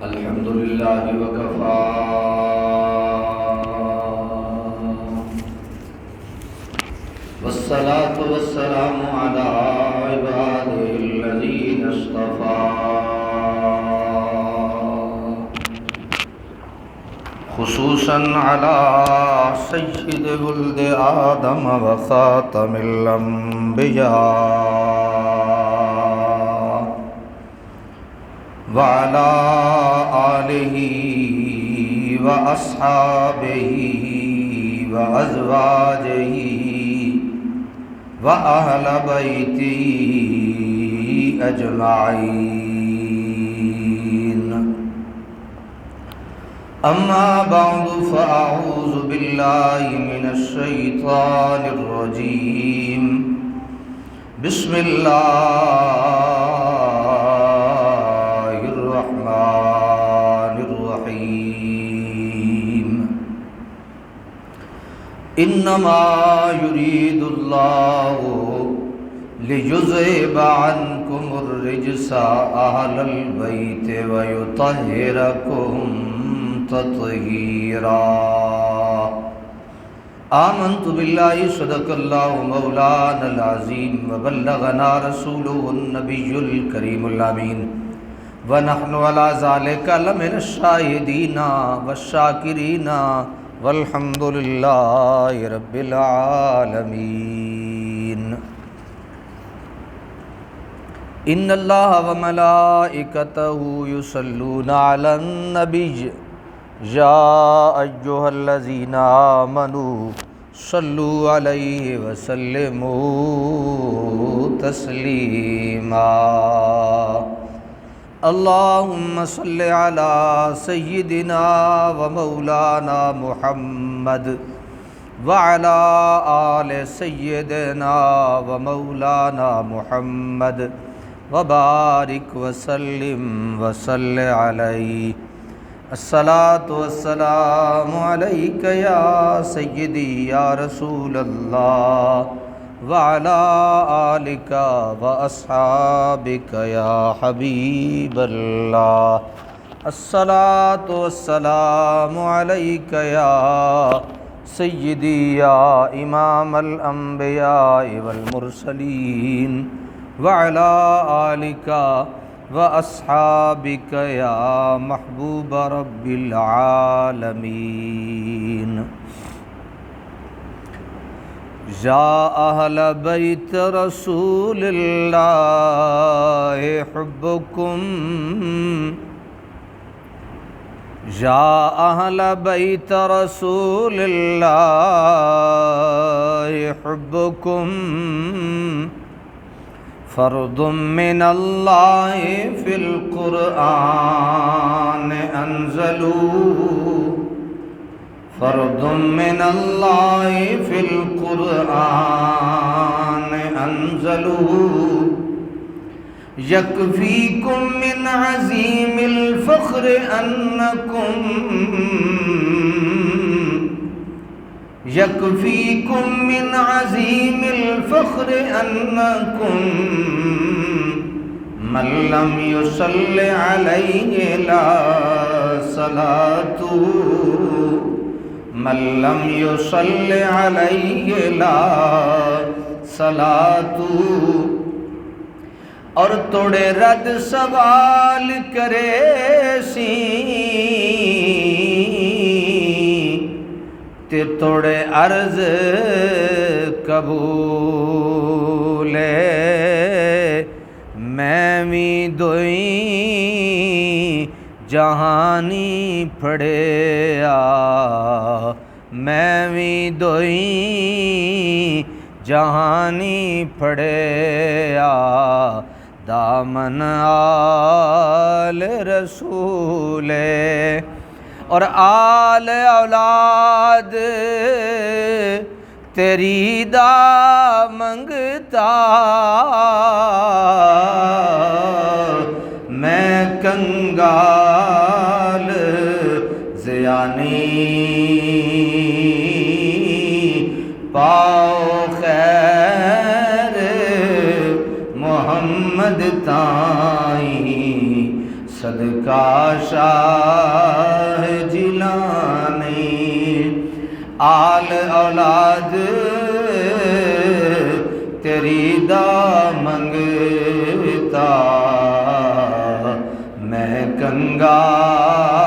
الحمد لله وكفى والصلاة والسلام على عباده الذين اصطفى خصوصا على سيد ولد آدم وخاتم الأنبياء وعلى آله وأصحابه وأزواجه وأهل بيته أجمعين. أما بعد فأعوذ بالله من الشيطان الرجيم. بسم الله الرحمن الرحيم. إنما يريد الله ليذهب عنكم الرجس أهل البيت ويطهركم تطهيرا. آمنت بالله صدق الله مولانا العظيم وبلغنا رسوله النبي الكريم الأمين ونحن على ذلك لمن الشاهدين والشاكرين والحمد لله رب العالمين. إن الله وملائكته يصلون على النبي يا أيها الذين آمنوا صلوا عليه وسلموا تسليما. اللهم صل على سيدنا ومولانا محمد وعلى آل سيدنا ومولانا محمد وبارك وسلم وصل عليه. الصلاة والسلام عليك يا سيدي يا رسول الله وعلى آلك وأصحابك يا حبيب الله. الصلاة والسلام عليك يا سيدي يا إمام الأنبياء والمرسلين وعلى آلك وأصحابك يا محبوب رب العالمين. يا أهل بيت رسول الله حبكم يا أهل بيت رسول الله حبكم فرض من الله في القرآن أنزلوه فرض من الله في القرآن أنزلوه يكفيكم من عظيم الفخر أنكم يكفيكم من عظيم الفخر أنكم من لم يصل عليه لا صلاته من لم يصل عليه لا صلاته. اور توڑے رد سوال کرے سی تے توڑے عرض قبول میں بھی دوئی جہانی پھڑے آ میں بھی دوئی جہانی پھڑے آ دامن آل رسول اور آل اولاد تیری دا منگتا میں کنگال زیانی پاؤ خیر محمد تائیں صدقہ شاہ جیلانی، آل اولاد تیری دامنگتا، میں کنگال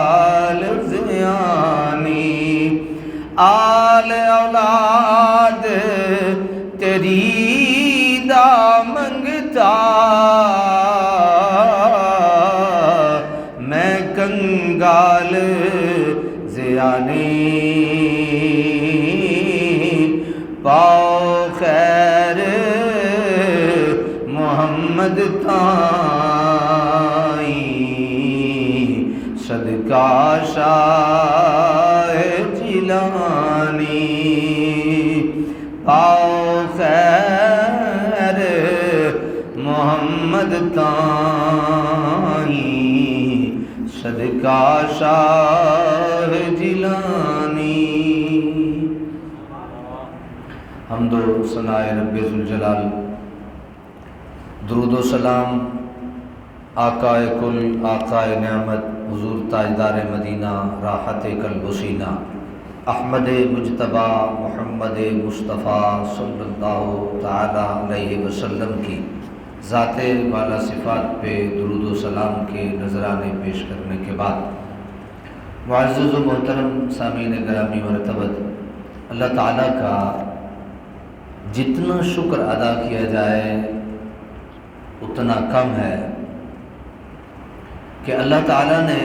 زیانی، آل اولاد تیری دامنگتا، میں کنگال زیانی، پاؤ خیر محمد تائیں، صدقہ شاہ جیلانی، پاؤ خیر محمد تائیں، صدقہ شاہ جیلانی۔ حمد و ثناء رب ذوالجلال، درود و سلام آقائے کل، آقائے نعمت، حضور تاجدار مدینہ، راحت قلب و سینہ، احمد مجتبی محمد مصطفیٰ صلی اللہ تعالی علیہ وسلم کی ذات والا صفات پہ درود و سلام کے نذرانے پیش کرنے کے بعد، معزز و محترم سامعین گرامی مرتبت، اللہ تعالیٰ کا جتنا شکر ادا کیا جائے اتنا کم ہے کہ اللہ تعالیٰ نے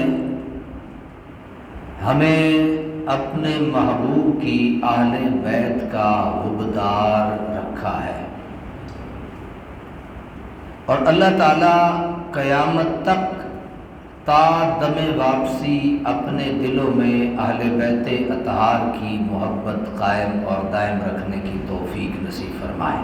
ہمیں اپنے محبوب کی اہل بیت کا حبدار رکھا ہے، اور اللہ تعالیٰ قیامت تک تا دم واپسی اپنے دلوں میں اہل بیت اطہار کی محبت قائم اور دائم رکھنے کی توفیق نصیب فرمائے۔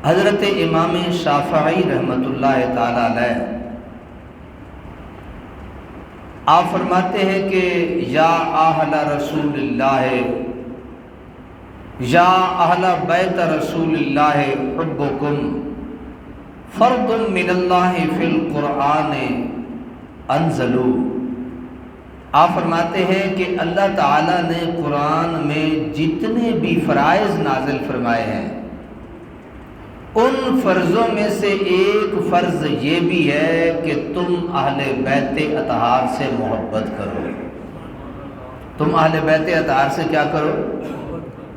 حضرت امام شافعی رحمۃ اللہ تعالی علیہ آپ فرماتے ہیں کہ یا اہل رسول اللہ، یا اہل بیت رسول اللہ حبکم فرض من اللہ فی القرآن انزلوا۔ آپ فرماتے ہیں کہ اللہ تعالیٰ نے قرآن میں جتنے بھی فرائض نازل فرمائے ہیں، ان فرضوں میں سے ایک فرض یہ بھی ہے کہ تم اہل بیت اطہار سے محبت کرو۔ تم اہل بیت اطہار سے کیا کرو؟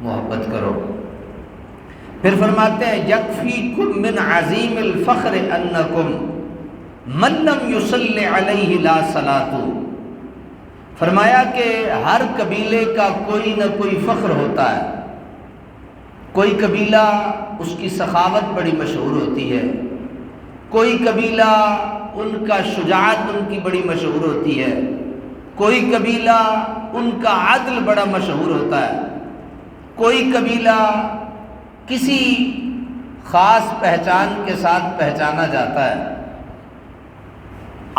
محبت کرو۔ پھر فرماتے ہیں یکفیکم من عظیم الفخر انکم من لم یصلی علیہ لا صلاۃ۔ فرمایا کہ ہر قبیلے کا کوئی نہ کوئی فخر ہوتا ہے، کوئی قبیلہ اس کی سخاوت بڑی مشہور ہوتی ہے، کوئی قبیلہ ان کا شجاعت ان کی بڑی مشہور ہوتی ہے، کوئی قبیلہ ان کا عدل بڑا مشہور ہوتا ہے، کوئی قبیلہ کسی خاص پہچان کے ساتھ پہچانا جاتا ہے۔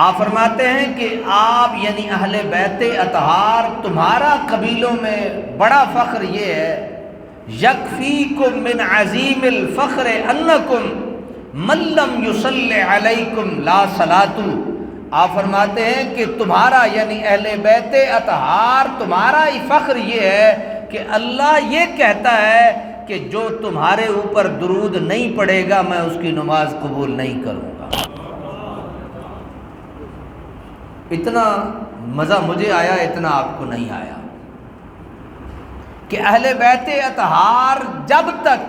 آپ فرماتے ہیں کہ آپ یعنی اہل بیت اطہار تمہارا قبیلوں میں بڑا فخر یہ ہے، یکفیکم من عظیم الفخر انکم من لم یصلی علیکم لا صلاۃ۔ آپ فرماتے ہیں کہ تمہارا یعنی اہل بیت اطہار تمہارا ہی فخر یہ ہے کہ اللہ یہ کہتا ہے کہ جو تمہارے اوپر درود نہیں پڑے گا میں اس کی نماز قبول نہیں کروں گا۔ اتنا مزہ مجھے آیا، اتنا آپ کو نہیں آیا کہ اہل بیت اطہار جب تک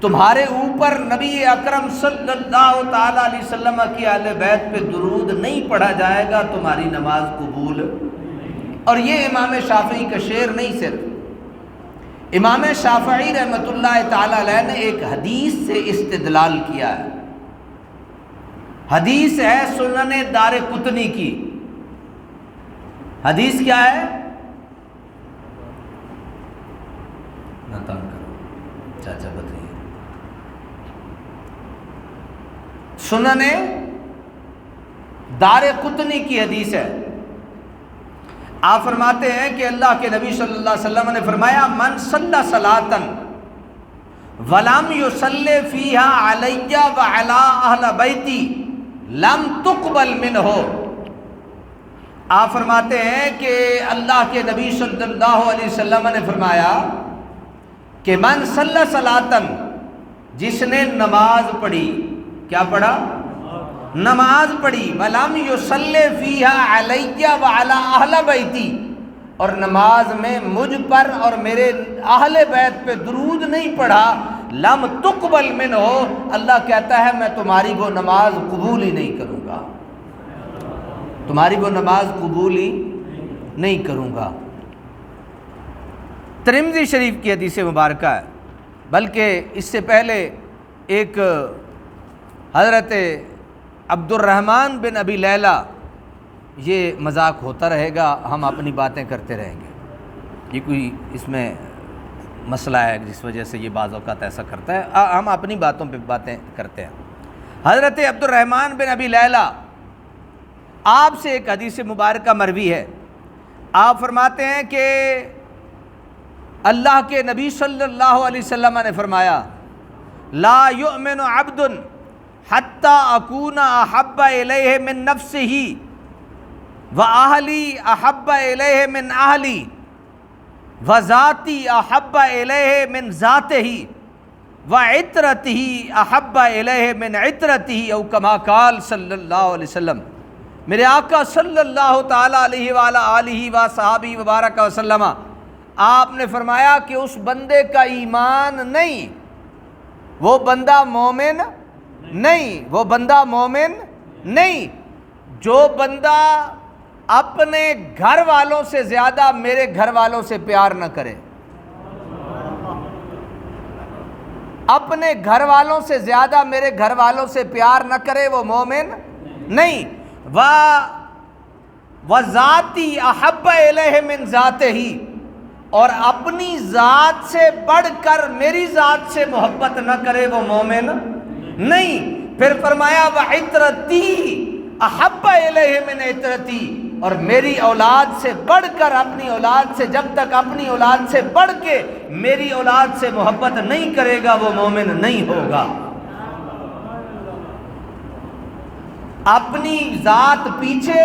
تمہارے اوپر نبی اکرم صلی اللہ تعالی علیہ وسلم کی اہل بیت پہ درود نہیں پڑھا جائے گا تمہاری نماز قبول۔ اور یہ امام شافعی کا شعر نہیں، صرف امام شافعی رحمۃ اللہ تعالی علیہ نے ایک حدیث سے استدلال کیا ہے۔ حدیث ہے سنن دارقطنی کی۔ حدیث کیا ہے؟ نہ تنگ کرو چاچا، بتائیے۔ سنن دارقطنی کی حدیث ہے۔ آپ فرماتے ہیں کہ اللہ کے نبی صلی اللہ علیہ وسلم نے فرمایا من صلی صلاۃً وَلَمْ يُصَلِّ فِيهَا عَلَيَّ وَعَلَىٰ أَهْلِ بَيْتِي لَمْ تُقْبَلْ مِنْهُ۔ آپ فرماتے ہیں کہ اللہ کے نبی صلی اللہ علیہ وسلم نے فرمایا کہ من صلی صلاۃً، جس نے نماز پڑھی، کیا پڑھا؟ نماز پڑھی، وَلَمْ يُصَلِّ فِيهَا عَلَيَّ وَعَلَىٰ أَهْلِ بَيْتِي، اور نماز میں مجھ پر اور میرے اہل بیت پہ درود نہیں پڑھا، لم تقبل منہ، اللہ کہتا ہے میں تمہاری وہ نماز قبول ہی نہیں کروں گا، تمہاری وہ نماز قبول ہی نہیں کروں گا۔ ترمذی شریف کی حدیث مبارکہ ہے، بلکہ اس سے پہلے ایک حضرت عبد الرحمن بن ابی لیلہ، یہ مذاق ہوتا رہے گا، ہم اپنی باتیں کرتے رہیں گے، یہ کوئی اس میں مسئلہ ہے جس وجہ سے یہ بعض اوقات ایسا کرتا ہے، ہم اپنی باتوں پہ باتیں کرتے ہیں۔ حضرت عبد الرحمن بن ابی لیلہ، آپ سے ایک حدیث مبارکہ مروی ہے، آپ فرماتے ہیں کہ اللہ کے نبی صلی اللہ علیہ وسلم نے فرمایا لا یؤمن عبد حتی اکون احب الیہ من نفسہ وَأَهْلِي أَحَبَّ إِلَيْهِ مِنْ أَهْلِي وَذَاتِي أَحَبَّ إِلَيْهِ مِنْ ذَاتِهِ وَعِطْرَتِهِ أَحَبَّ إِلَيْهِ مِنْ عِطْرَتِهِ، او کما قال صلی اللہ علیہ وسلم، میرے آقا صلی اللہ تعالیٰ علیہ وآلہ آلہ وصحابہ وبارک وسلم، آپ نے فرمایا کہ اس بندے کا ایمان نہیں، وہ بندہ مومن نہیں، وہ بندہ مومن نہیں جو بندہ اپنے گھر والوں سے زیادہ میرے گھر والوں سے پیار نہ کرے، اپنے گھر والوں سے زیادہ میرے گھر والوں سے پیار نہ کرے، وہ مومن نہیں۔ وَذَاتِي أَحَبَّ إِلَيْهِ مِنْ ذَاتِهِ، اور اپنی ذات سے بڑھ کر میری ذات سے محبت نہ کرے، وہ مومن نہیں۔ پھر فرمایا وَعِطْرَتِي أَحَبَّ إِلَيْهِ مِنْ عِطْرَتِي، اور میری اولاد سے بڑھ کر اپنی اولاد سے، جب تک اپنی اولاد سے بڑھ کے میری اولاد سے محبت نہیں کرے گا، وہ مومن نہیں ہوگا۔ اپنی ذات پیچھے،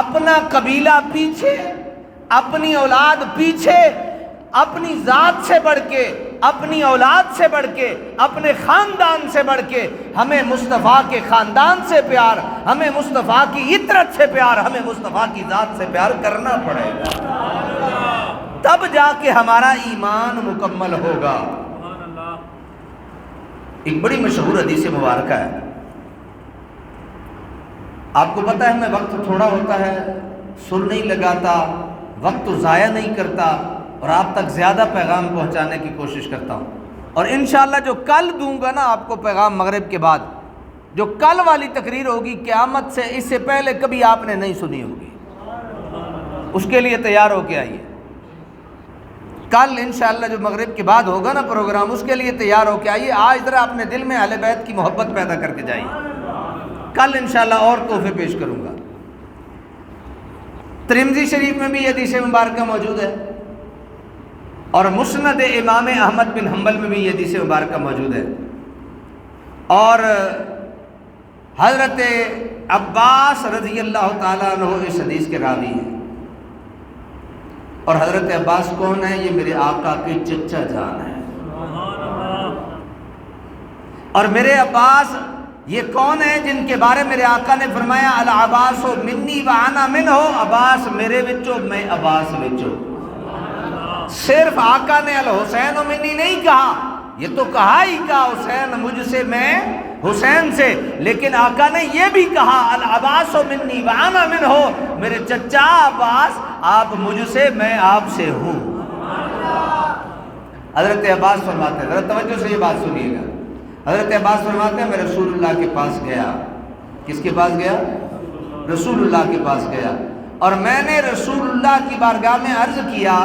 اپنا قبیلہ پیچھے، اپنی اولاد پیچھے، اپنی ذات سے بڑھ کے، اپنی اولاد سے بڑھ کے، اپنے خاندان سے بڑھ کے، ہمیں مصطفیٰ کے خاندان سے پیار، ہمیں مصطفیٰ کی عطرت سے پیار، ہمیں مصطفیٰ کی ذات سے پیار کرنا پڑے گا، تب جا کے ہمارا ایمان مکمل ہوگا۔ ایک بڑی مشہور حدیث مبارکہ ہے، آپ کو پتہ ہے میں وقت تھوڑا ہوتا ہے، سر نہیں لگاتا، وقت تو ضائع نہیں کرتا، اور آپ تک زیادہ پیغام پہنچانے کی کوشش کرتا ہوں، اور انشاءاللہ جو کل دوں گا نا آپ کو پیغام مغرب کے بعد، جو کل والی تقریر ہوگی قیامت سے اس سے پہلے کبھی آپ نے نہیں سنی ہوگی، اس کے لیے تیار ہو کے آئیے۔ کل انشاءاللہ جو مغرب کے بعد ہوگا نا پروگرام، اس کے لیے تیار ہو کے آئیے۔ آج ذرا اپنے دل میں اہل بیت کی محبت پیدا کر کے جائیے، کل انشاءاللہ اور تحفے پیش کروں گا۔ ترمذی شریف میں بھی یہ حدیث مبارکہ موجود ہے، اور مسند امام احمد بن حنبل میں بھی یہ حدیث مبارکہ موجود ہے، اور حضرت عباس رضی اللہ تعالیٰ عنہ اس حدیث کے راوی ہیں، اور حضرت عباس کون ہے؟ یہ میرے آقا کے چچا جان ہیں، اور میرے عباس یہ کون ہے جن کے بارے میرے آقا نے فرمایا العباس منی وانا منہ، عباس میرے وچوں میں عباس وچوں۔ صرف آقا نے الحسین منی نہیں کہا، یہ تو کہا ہی کہا حسین مجھ سے میں حسین سے، لیکن آقا نے یہ بھی کہا العباس منی وانا منہ، میرے چچا عباس آپ مجھ سے میں آپ سے ہوں۔ حضرت عباس فرماتے ہیں، ذرا توجہ سے یہ بات سنیے گا، حضرت عباس فرماتے ہیں میں رسول اللہ کے پاس گیا۔ کس کے پاس گیا؟ رسول اللہ کے پاس گیا، اور میں نے رسول اللہ کی بارگاہ میں عرض کیا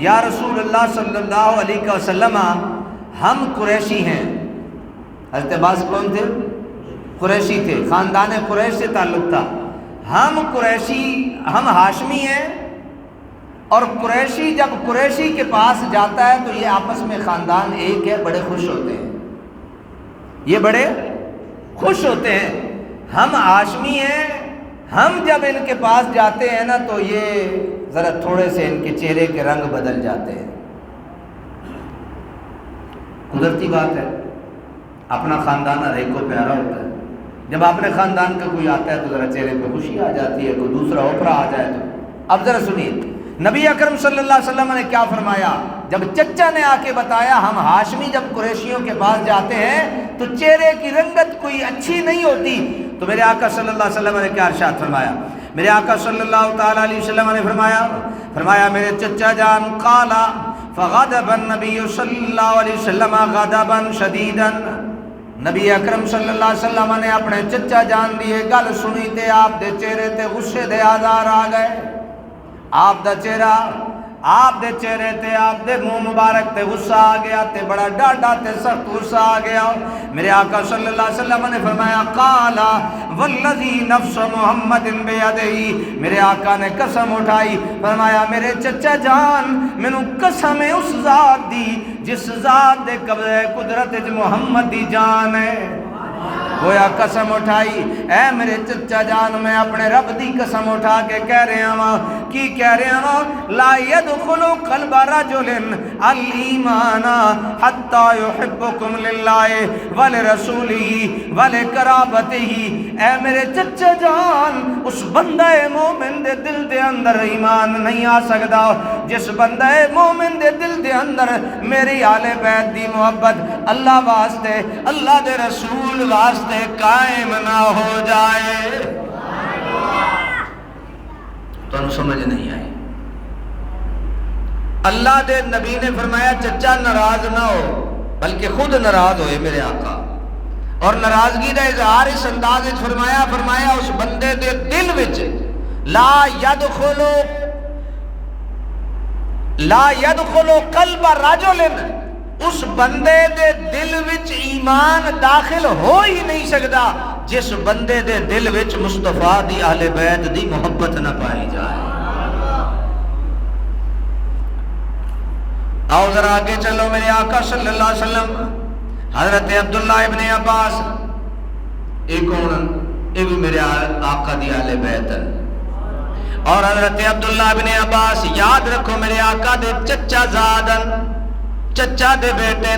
یا رسول اللہ صلی اللہ علیہ وسلم ہم قریشی ہیں۔ حضرت عباس کون تھے؟ قریشی تھے، خاندان قریش سے تعلق تھا۔ ہم قریشی، ہم ہاشمی ہیں، اور قریشی جب قریشی کے پاس جاتا ہے تو یہ آپس میں خاندان ایک ہے، بڑے خوش ہوتے ہیں، یہ بڑے خوش ہوتے ہیں۔ ہم ہاشمی ہیں، ہم جب ان کے پاس جاتے ہیں نا تو یہ ذرا تھوڑے سے ان کے چہرے کے رنگ بدل جاتے ہیں۔ قدرتی بات ہے، اپنا خاندان ہر ایک کو پیارا ہوتا ہے۔ جب اپنے خاندان کا کوئی آتا ہے تو ذرا چہرے پہ خوشی آ جاتی ہے، کوئی دوسرا اوپرا آ جائے تو۔ اب ذرا سنیے نبی اکرم صلی اللہ علیہ وسلم نے کیا فرمایا، جب چچا نے آ کے بتایا ہم ہاشمی جب قریشیوں کے پاس جاتے ہیں تو چہرے کی رنگت کوئی اچھی نہیں ہوتی، تو میرے آقا صلی اللہ علیہ وسلم نے کیا ارشاد فرمایا؟ میرے آقا صلی اللہ تعالی علیہ وسلم نے فرمایا میرے چچا جان قالا فغضب النبی صلی اللہ علیہ وسلم غضبا شدیدا، نبی اکرم صلی اللہ علیہ وسلم نے اپنے چچا جان دی گل سنی تے آپ دے چہرے تے غصے دے آزار آ گئے، آپ دا چہرہ، آپ دے چہرے تے آپ دے منہ مبارک تے غصہ آ گیا تے بڑا ڈاڈا تے سخت غصہ آ گیا۔ میرے آقا صلی اللہ علیہ وسلم نے فرمایا قالا والذی نفس محمد بیدہی، میرے آقا نے قسم اٹھائی، فرمایا میرے چچا جان مینوں قسم ہے اس ذات دی جس ذات دے قبضہ قدرت وچ محمد دی جان ہے۔ گویا قسم اٹھائی، اے میرے چچا جان میں اپنے رب دی قسم اٹھا کے کہہ رہا ہوں، کی کہہ رہا ہوں، لا يدخل قلب رجل الایمان حتی یحبکم للہ ولرسولہ ولقرابتہ، اے میرے چچا جان اس بندہ مومن دے دل دے اندر ایمان نہیں آ سکتا جس بندہ مومن دے دل دے اندر میری آل بیت دی محبت اللہ واسطے، اللہ دے رسول واسطے قائم نہ ہو جائے۔ تو انہوں سمجھ نہیں آئی، اللہ دے نبی نے فرمایا چچا ناراض نہ ہو بلکہ خود ناراض ہوئے میرے آقا، اور ناراضگی کا اظہار اس انداز میں فرمایا اس بندے دے دل وچ لا يدخل قلب رجل، اس بندے دے دل وچ ایمان داخل ہو ہی نہیں سکتا جس بندے دے دل وچ مصطفیٰ دی اہل بیت دی محبت نہ پائی جائے۔ آؤ ذرا آگے چلو، میرے آقا صلی اللہ علیہ وسلم حضرت عبداللہ ابن عباس، ایک کون؟ یہ بھی میرے آقا دی اہل بیت ہے، اور حضرت عبداللہ ابن عباس یاد رکھو میرے آقا دے چچا زادن، چچا دے بیٹے،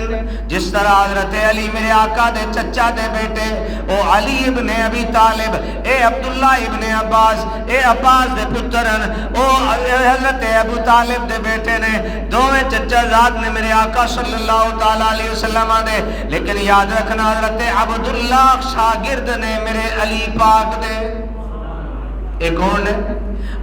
جس طرح حضرت علی میرے آقا دے چچا دے بیٹے، او علی ابن ابی طالب، اے عبداللہ ابن عباس، اے عباس دے پترن، او حضرت ابو طالب دے بیٹے نے، دوویں چچا زاد نے میرے آقا صلی اللہ تعالی علیہ وسلم دے، لیکن یاد رکھنا حضرت عبداللہ شاگرد نے میرے علی پاک دے، ایک کون ہے؟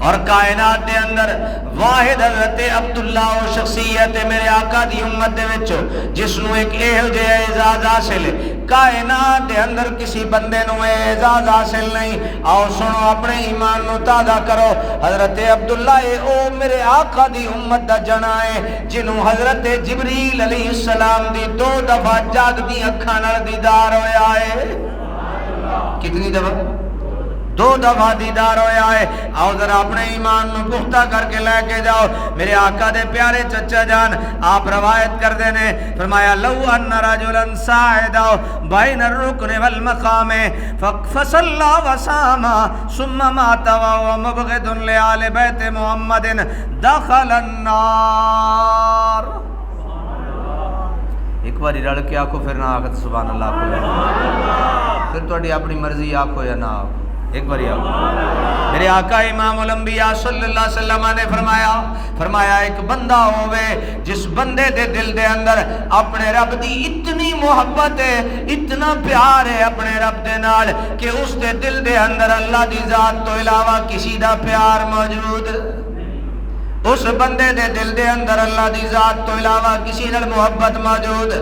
اور کائنات دے اندر واحد حضرت عبداللہ و شخصیت میرے آقا دی امت دے وچو جس نو ایک اہو جہا اعزاز حاصل ہے، کائنات دے اندر کسی بندے نو اعزاز حاصل نہیں۔ آؤ سنو، اپنے ایمان نو تازہ کرو، حضرت عبداللہ او میرے آقا دی امت دا جنا ہے جنوں حضرت جبریل علیہ السلام دی 2 دفعہ جاگ دی اکھاں نال دیدار ہویا ہے۔ کتنی دفعہ؟ 2 دفعہ دیدار ہویا ہے۔ آؤ ذرا اپنے ایمان نو پختہ کر کے لے کے جاؤ، میرے آقا دے پیارے چچا جان آپ روایت کر دینے، فرمایا لو ان رجلا ساعدا بین الرکن والمقام فصلى وصام ثم مات وهو مبغض لآل بیت محمد دخل النار۔ ایک باری رڑ کے آکھو، پھر نہ آکھو سبحان اللہ کو، پھر تھوڑی اپنی مرضی آکھو یا نہ آکھو، ایک باری آکھو۔ میرے آقا امام الانبیاء صلی اللہ علیہ وسلم نے فرمایا ایک بندہ ہوئے جس بندے دے دل دے اندر اپنے رب دی اتنی محبت ہے، اتنا پیار ہے اپنے رب دے نال کہ اس دے دل دے اندر اللہ دی ذات تو علاوہ کسی دا پیار موجود، اس بندے دے دل دے اندر اللہ دی ذات تو علاوہ کسی نال محبت موجود،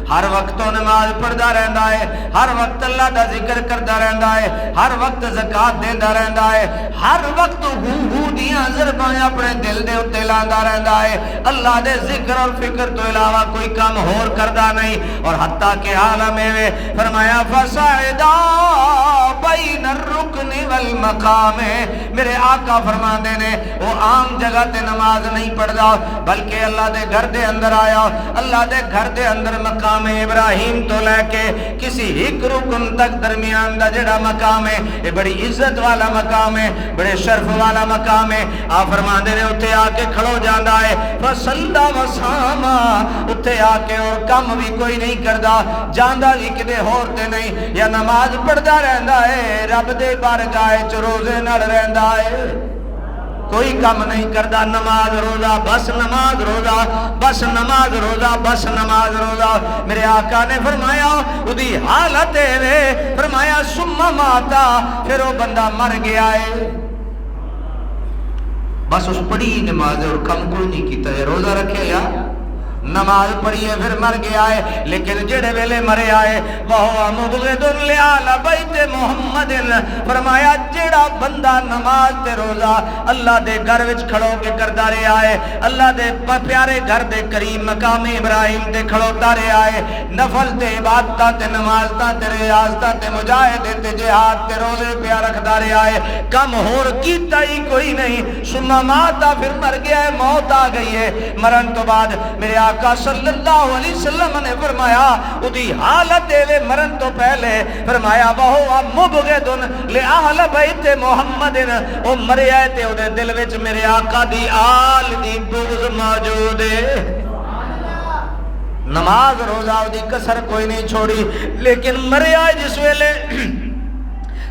ہر وقت تو نماز پڑھدا رہندا ہے، ہر وقت اللہ دا ذکر کردا رہندا ہے، ہر وقت زکات دیندا رہندا ہے، ہر وقت ہو دیاں ضرباں اپنے دل دے اوتے لاندا رہندا ہے، اللہ دے ذکر اور فکر تو علاوہ کوئی کام ہور کردا نہیں، اور حتیٰ کہ عالم میں فرمایا فصعدا بین الرکن والمقام. میرے آقا فرماندے نے وہ عام جگہ تے نماز نہیں پڑھدا بلکہ اللہ دے گھر دے اندر آیا. اللہ دے گھر دے اندر مقام ابراہیم تو لے کے کسی ایک رکن تک درمیان دا جڑا مقام ہے یہ بڑی عزت والا مقام ہے, بڑے شرف والا مقام ہے. آپ فرماندے نے اتھے آ کے کھڑو جاندا ہے فصلا وساما, اتھے آ کے اور کم بھی کوئی نہیں کردا, جاندا بھی کدے ہور تے نہیں, یا نماز پڑھدا رہندا ہے رب دے بارگاہ وچ روزے نال رہندا ہے, کوئی کم نہیں کردا. نماز روزہ بس نماز روزہ بس نماز روزہ بس نماز روزہ. میرے آقا نے فرمایا اودی حالت ہے, فرمایا ثم ماتا, پھر وہ بندہ مر گیا ہے. بس اس پڑھی نماز اور کم کوئی نہیں کیتا ہے, روزہ رکھے یا نماز پڑھی ہے پھر مر گیا ہے. لیکن جڑے ویلے مرے آئے وہو مبغض لآل بیت محمد, فرمایا جڑا بندہ نماز تے روزہ اللہ دے گھر وچ کھڑو کے کردا رہیا ہے, اللہ دے پیارے گھر دے قریب مقام ابراہیم تے کھڑوتا رہیا ہے, نفل تے عبادتاں تے نمازاں تے ریاضتاں تے مجاہدے تے جہاد تے روزے پیا رکھدا رہیا ہے, کم ہور کیتا ہی کوئی نہیں. ثم ماتا, پھر مر گیا ہے, موت آ گئی ہے. مرن تو بعد میرے آقا صلی اللہ علیہ وسلم نے فرمایا اودی حالت ہے مرن تو پہلے, فرمایا وہو مبغض لأہل بیت محمد, او مریا تے او دے دل وچ میرے آقا دی آل دی بغض موجود ہے. نماز روزہ دی کسر کوئی نہیں چھوڑی, لیکن مریا جس ویلے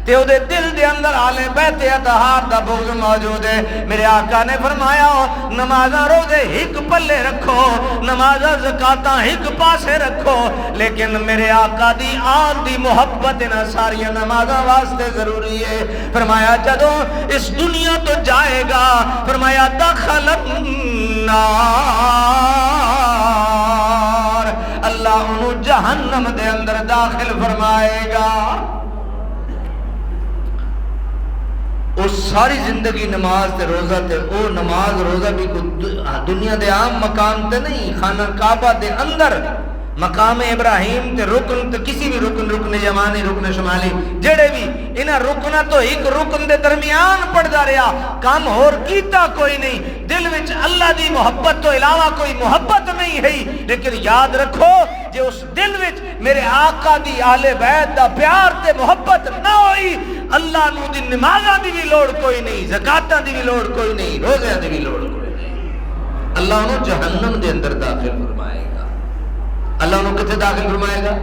تے او دے دل دے اندر آلے بیت اطہار دا بغض موجود ہے. میرے آقا نے فرمایا نمازاں روزے ہک پلے رکھو, نمازاں زکاتاں ہک پاسے رکھو, لیکن میرے آقا دی آن دی محبت نہ ساریاں نمازاں واسطے ضروری ہے. فرمایا جدوں اس دنیا تو جائے گا, فرمایا دخل النار, اللہ انہوں جہنم دے اندر داخل فرمائے گا. اس ساری زندگی نماز تے روزہ تے, او نماز روزہ بھی دنیا دے عام مقام تے نہیں, خانہ کعبہ دے اندر مقام ابراہیم تے رکن تے کسی بھی رکن یمانی رکن شمالی جڑے بھی انہاں رکنہ تو ایک رکن دے درمیان پڑھدا رہیا, کام ہور کیتا کوئی نہیں. دل وچ اللہ دی محبت تو علاوہ کوئی محبت نہیں ہے, لیکن یاد رکھو جے اس دل وچ میرے آقا دی آل بیت دا پیار تے محبت نہ ہوئی, اللہ نو دی نمازاں دی بھی لوڑ کوئی نہیں, زکاتاں دی بھی لوڑ کوئی نہیں, روزیاں دی بھی لوڑ کوئی نہیں. اللہ انہوں جہنم دے اندر داخل فرمائے گا. اللہ انہوں کتے داخل فرمائے گا؟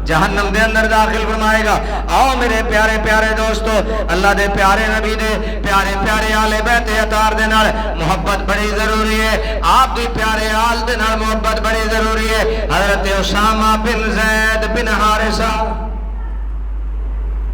جہنم دے اندر داخل فرمائے گا. آؤ میرے پیارے پیارے دوستو, اللہ دے پیارے نبی دے پیارے پیارے آل بیت اطہار دے نال محبت بڑی ضروری ہے. آپ بھی پیارے آل دے نال محبت بڑی ضروری ہے. حضرت اسامہ بن زید بن حارثہ,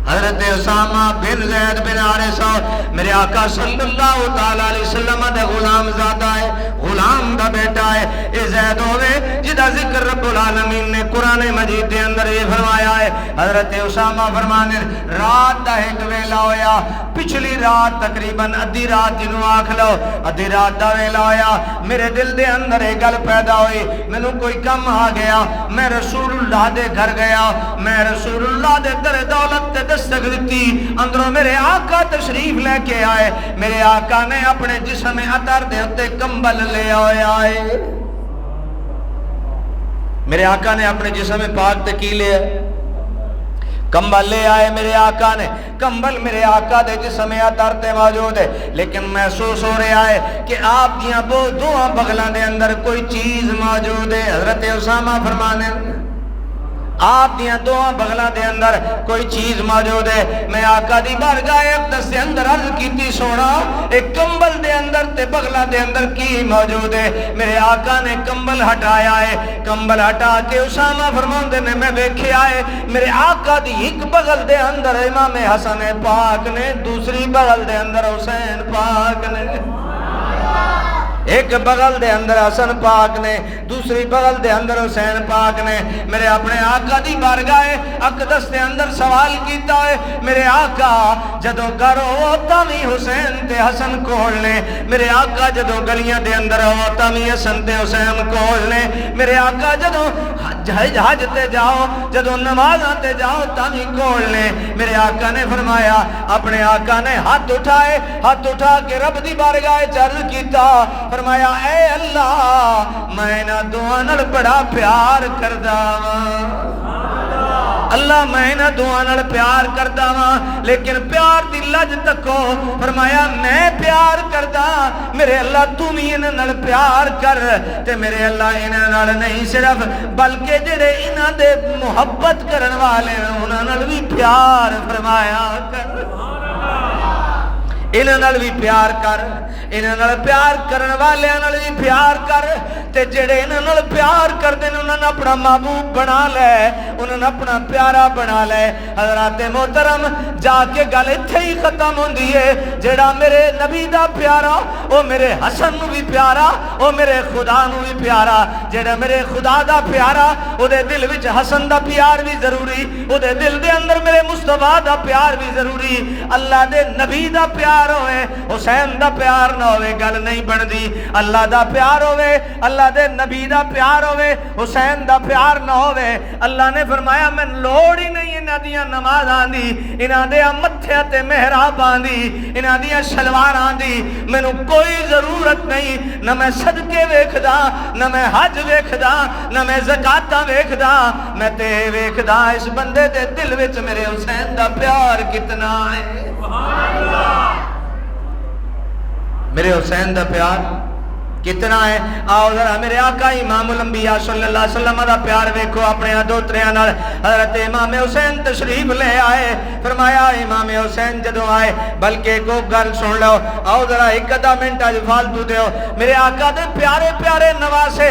حضرت اسامہ بن زید بن حارثہ میرے آقا صلی اللہ تعالیٰ علیہ وسلم دے غلام زادہ ہے, غلام دا بیٹا ہے. اے زید ہوئے جدا ذکر رب العالمین نے قرآن مجید دے اندر یہ فرمایا ہے. حضرت اسامہ فرمانے رات دا ایک ویلا ہویا, پچھلی رات تقریباً ادھی رات جنوں آکھ لو, ادھی رات دا ویلا ہویا, میرے دل دے اندر ایک گل پیدا ہوئی, مینوں کوئی کم آ گیا, میں رسول اللہ دے گھر گیا, میں رسول اللہ دے در دولت تے دستک دیتی, اندروں میرے آقا تشریف لے کے آئے. میرے آقا نے اپنے جسم عطر دے اتے کمبل لے آئے. میرے آقا نے اپنے جسم پاک تے کی لے کمبل لے آئے. میرے آقا نے کمبل میرے آقا دے جسم عطر تے موجود ہے, لیکن محسوس ہو رہا ہے کہ آپ دیاں دو بغلاں دے اندر کوئی چیز موجود ہے. حضرت اسامہ فرمانے آپ دیاں دعا بغلاں دے اندر کوئی چیز موجود ہے. میں آقا دی بارگاہ اقدس دے اندر عرض کیتی سونا ایک کمبل دے اندر تے بغلاں دے اندر کی موجود ہے. میرے آقا نے کمبل ہٹایا ہے, کمبل ہٹا کے اسامہ فرماندے نے میں ویکھیا ہے میرے آقا دی ایک بغل دے اندر امام حسن پاک نے, دوسری بغل دے اندر حسین پاک نے. ایک بغل دے اندر حسن پاک نے، دوسری بغل دے اندر حسین پاک نے میرے اپنے آقا دی بارگاہ اقدس دے اندر سوال کیتا ہے، میرے آقا جدو گھر ہوتا بھی حسین تے حسن کول نے، میرے آقا جدو گلیاں دے اندر ہوتا بھی حسن تے حسین کول نے، میرے آقا جدو حج تے جاؤ، جدو نمازاں تے جاؤ تامی کول نے۔ میرے آقا نے فرمایا، اپنے آقا نے ہاتھ اٹھائے، ہاتھ اٹھا کے رب دی بارگاہ عرض کیتا، فرمایا اے اللہ میں نہ دعا نال بڑا پیار کردا ہاں، اللہ میں نہ دعا نال پیار کردا ہاں، لیکن پیار دی لج تکو، فرمایا میں پیار کردا، میرے اللہ تو بھی انہاں نال پیار کر، تے میرے اللہ انہاں نال نہیں صرف بلکہ جڑے انہاں دے محبت کرن والے انہاں نال بھی پیار فرمایا کر، انہاں نال بھی پیار کر، انہاں نال پیار کرن والے نال بھی پیار کر، تے جڑے انہاں نال پیار کردے نے انہاں نے اپنا محبوب بنا لے، انہاں نے اپنا پیارا بنا لے۔ حضرات محترم جا کے گل ایتھے ہی ختم ہوندی ہے، جڑا میرے نبی دا پیارا او میرے حسن نو بھی پیارا، او میرے خدا نو بھی پیارا، جڑا میرے خدا دا پیارا او دے دل وچ حسن دا پیار بھی ضروری، او دے دل دے اندر میرے مصطفیٰ دا پیار بھی ضروری، اللہ دے نبی دا پیار ہوئے، حسین دا پیار نہ ہوئے گل نہیں بندی، اللہ دا پیار ہوئے، اللہ دے نبی دا پیار ہوئے، حسین دا پیار نہ ہوئے۔ اللہ نے فرمایا میں لوڑ ہی نہیں انہاں دیاں نمازاں دی، انہاں دے متھیاں تے محراباں دی، انہاں دیاں شلواراں دی، مینوں کوئی ضرورت نہیں، نہ میں صدقے ویکھدا، نہ میں حج ویکھدا، نہ میں زکاتاں ویکھدا، میں تے ویکھدا اس بندے دے دل وچ میرے حسین دا پیار کتنا ہے، سبحان اللہ، میرے حسین دا پیار کتنا ہے۔ آؤ ذرا میرے آقا امام الانبیاء صلی اللہ علیہ وسلم دا پیار ویکھو اپنے دوتریاں نال۔ حضرت امام حسین تشریف لے آئے، فرمایا امام حسین جدوں آئے، بلکہ کو گل سن لو، آؤ ذرا ایک آدھا منٹ اج فالتو دیو، میرے آقا دے پیارے پیارے نواسے،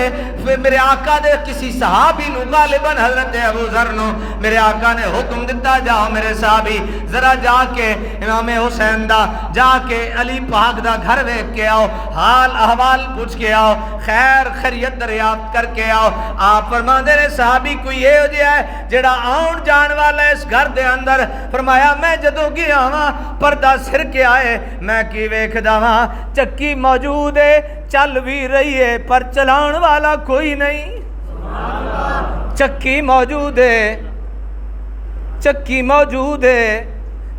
میرے آقا دے کسی صحابی نو غالباً حضرت ابو ذر نو میرے آقا نے حکم دیتا، جاؤ میرے صحابی ذرا جا کے امام حسین دا جا کے علی پاک دا گھر ویکھ کے آؤ، حال احوال پوچھ کے آؤ، خیر خیریت دریافت کر کے آؤ۔ آپ فرماندے نے صحابی کوئی یہ ہو جائے ہے جڑا آن جان والا ہے اس گھر دے اندر؟ فرمایا میں جدو گیا ہاں پردہ سر کے آئے، میں کی ویکھدا ہاں چکی موجود ہے، چل بھی رہی ہے پر چلان والا کوئی نہیں، چکی موجود ہے، چکی موجود ہے،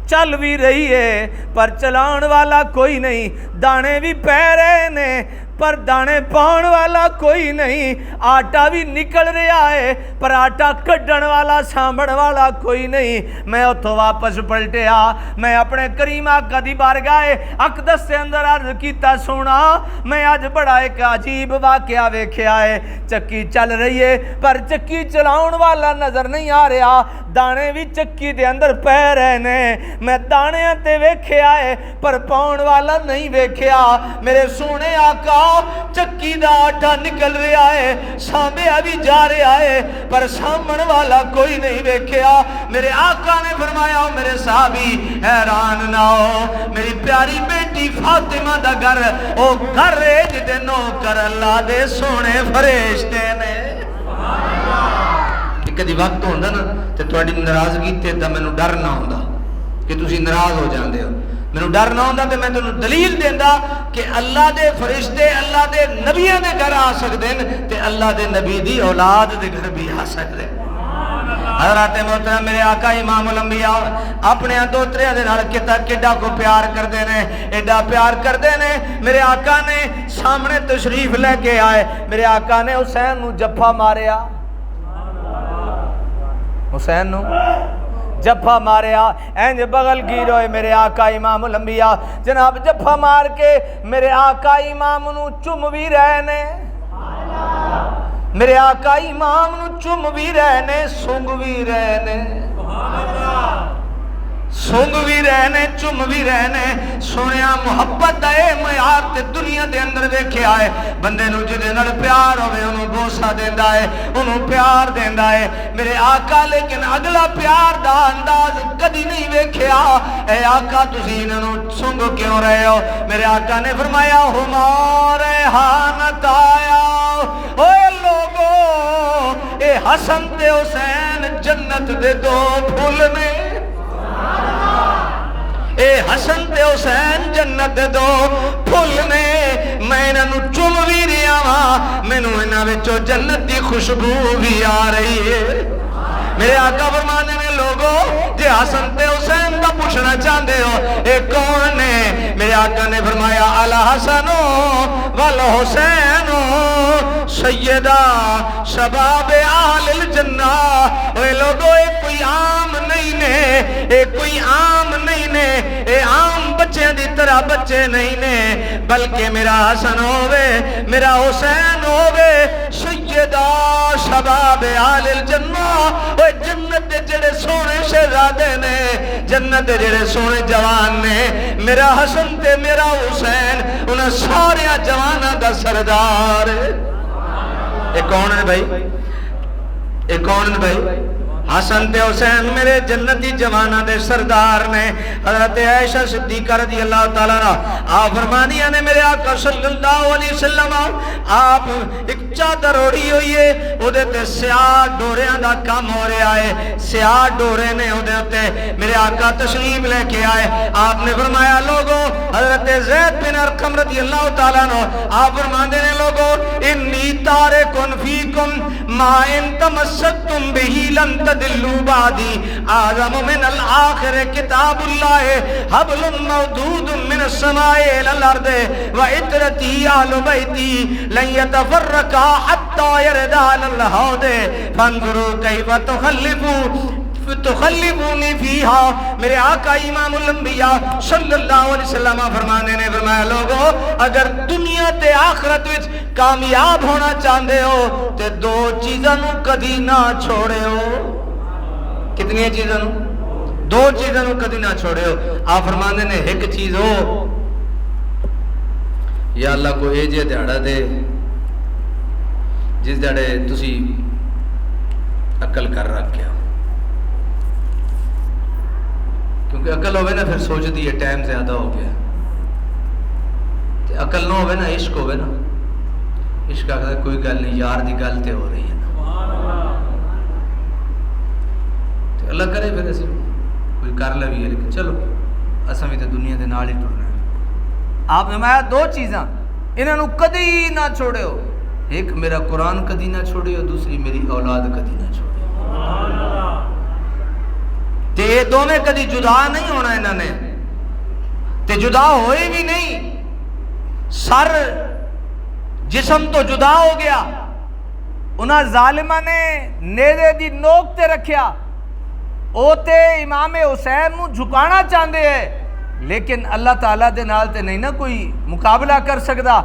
چل بھی رہی ہے پر چلان والا کوئی نہیں، دانے بھی پہ رہے نے پر دانے پاؤن والا کوئی نہیں، آٹا بھی نکل رہا ہے پر آٹا کڈن والا سانبڑ والا کوئی نہیں۔ میں اتھوں واپس پلٹیا، میں اپنے کریم آقا دی بارگاہ اقدس سے اندر عرض کیتا، سونا میں آج بڑا ایک عجیب واقعہ ویکھیا ہے، چکی چل رہی ہے پر چکی چلاؤن والا نظر نہیں آ رہا، دانے بھی چکی دے اندر پہ رہے نے، میں دانے تے ویکھیا ہے پر پاؤن والا نہیں ویکھیا۔ میرے سونے آقا چکی دا آٹا نکل رہا ہے، سانبیا بھی جا رہا ہے پر سامن والا کوئی نہیں ویکھیا۔ میرے آقا نے فرمایا میرے صحابی حیران نہ ہو، میری پیاری بیٹی فاطمہ دا گھر او گھر ہے جدے نوکر اللہ دے سونے فرشتے نے۔ کدی وقت ہوندا نا تے تہاڈی ناراضگی تے تے مینوں ڈر نہ ہوندا کہ تسی ناراض ہو جاندے ہو، مینوں ڈر نہ ہوندا تے میں تینوں دلیل دیندا کہ اللہ دے فرشتے اللہ دے نبیوں دے گھر آ سکدے ہیں تے اللہ دے نبی دی اولاد دے گھر بھی آ سکدے ہیں۔ حضرات محترم میرے آقا امام الانبیاء اپنے دوترے دے نال کیڈا کو پیار کردے نے، ایڈا پیار کردے نے۔ میرے آقا نے سامنے تشریف لے کے آئے، میرے آقا نے حسین نو جفا ماریا، حسین نو جفا ماریا، اینج بغل گیر ہوئے میرے آقا امام الانبیاء جناب، جفا مار کے میرے آقا امام نو چم بھی رہنے، میرے آقا امام نو چم بھی رہنے، سنگ بھی رہنے، سونگ بھی رہنے چم بھی رہنے سونیا محبت دے معیار تے دنیا دے اندر ویکھے آئے بندے نو جدے نال پیار ہوئے انہوں بوسا دیندا ہے انہوں پیار دیندا ہے میرے آقا لیکن اگلا پیار دا انداز کدی نہیں ویکھیا اے آقا تسی انہوں سونگ کیوں رہے ہو میرے آقا نے فرمایا ہمارے ہانت آیا اوے لوگو اے حسن تے حسین جنت دے دو پھول نے اے حسن تے حسین جنت دے دو پھول نے میں انہوں چم بھی رہا ہاں مینوں انہاں وچوں جنت دی خوشبو بھی آ رہی ہے میرے آقا فرمانے نے لوگوں جے حسن تے حسین دا پوچھنا چاہتے ہو اے کون نے میرے آقا نے فرمایا الحسن والحسین سیدہ شباب اہل الجنہ اے لوگوں اے کوئی عام نہیں نے اے کوئی عام نہیں نے اے عام بچے دی طرح بچے نہیں نے بلکہ میرا حسن ہووے میرا حسین ہووے سیدہ شباب اہل الجنہ اے جنت دے جڑے سونے شہزادے نے جنت دے جڑے سونے جوان نے میرا حسن تے میرا حسین انہاں سارے جواناں دا سردار اے کون ہے بھائی اے کون ہے بھائی حسن تے حسین میرے جنتی جوانہ دے سردار نے حضرت عائشہ صدیقہ رضی اللہ تعالیٰ عنہ آپ فرمانیہ نے میرے آقا صلی اللہ علیہ وسلم آپ ایک چادر اوڑی ہوئی ہے وہ دیتے سیاہ ڈوریاں دا کام ہو رہے آئے سیاہ ڈورے نے وہ دیتے میرے آقا تشریف لے کے آئے آپ نے فرمایا لوگوں حضرت زید بن ارقم رضی اللہ تعالیٰ عنہ آپ فرمانے نے لوگوں انی تارکن فیکم ما ان تمسکتم بہی لن دلو بادی آزم من الآخر کتاب اللہ حبل موجود من السماء الى الارض و اترتی آل بیتی لن یتفرقا حتی یردا للحوض فانظروا کیف تخلفونی فیہا میرے آقا امام الانبیاء صلی اللہ علیہ وسلم فرمانے نے فرمایا لوگوں اگر دنیا تے آخرت وچ کامیاب ہونا چاہتے ہو تے دو چیزاں نو کدی نہ چھوڑے ہو کتنی چیزوں دو چیزوں کدی نہ چھوڑے ہو آپ فرمانے نے ایک چیز ہو یا اللہ کو اے جے دیڑا دے جس دیڑے تسی عقل کر رکھیا کیونکہ عقل ہوئے نا پھر سوچ دی یہ ٹائم زیادہ ہو گیا عقل نہ ہوئے نا عشق ہوئے نا عشق آگا کوئی گل نہیں یار دی گل تے ہو رہی ہے اللہ کرے پھر ایسے کوئی کر لوی ہے لیکن چلو اساں بھی تے دنیا دے نال ہی ٹرنا ہے آپ نے فرمایا دو چیزاں انہاں نو کدی نہ چھوڑے ہو ایک میرا قرآن کدی نہ چھوڑے ہو دوسری میری اولاد کدی نہ چھوڑے ہو تے یہ دونوں کدی جدا نہیں ہونا انہاں نے تے جدا ہوئے بھی نہیں سر جسم تو جدا ہو گیا انہاں ظالمہ نے نیزے دی نوک تے رکھیا او تے امام حسین نو جھکانا چاہندے ہیں لیکن اللہ تعالیٰ دے نال تے نہیں نا کوئی مقابلہ کر سکدا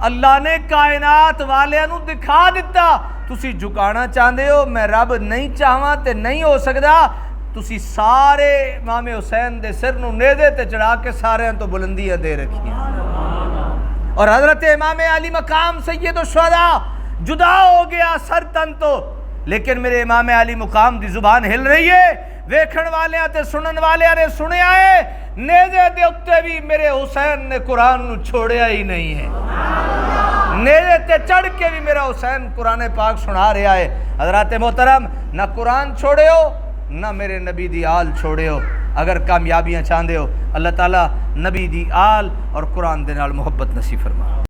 اللہ نے کائنات والیاں نو دکھا دیتا تسی جھکانا چاہندے ہو میں رب نہیں چاہواں تے نہیں ہو سکدا تسی سارے امام حسین دے سر نو نیزے تے چڑھا کے سارے تو بلندیاں دے رکھی اور حضرت امام علی مقام سید الشہداء جدا ہو گیا سر تن تو لیکن میرے امام علی مقام دی زبان ہل رہی ہے ویکھن والے تے سنن والے نے سنے آئے نیزے دے اتے بھی میرے حسین نے قرآن نو چھوڑیا ہی نہیں ہے نیزے تے چڑھ کے بھی میرا حسین قرآن پاک سنا رہا ہے حضرات محترم نہ قرآن چھوڑے ہو نہ میرے نبی دی آل چھوڑے ہو اگر کامیابیاں چاہندے ہو اللہ تعالیٰ نبی دی آل اور قرآن دے نال محبت نصیب فرما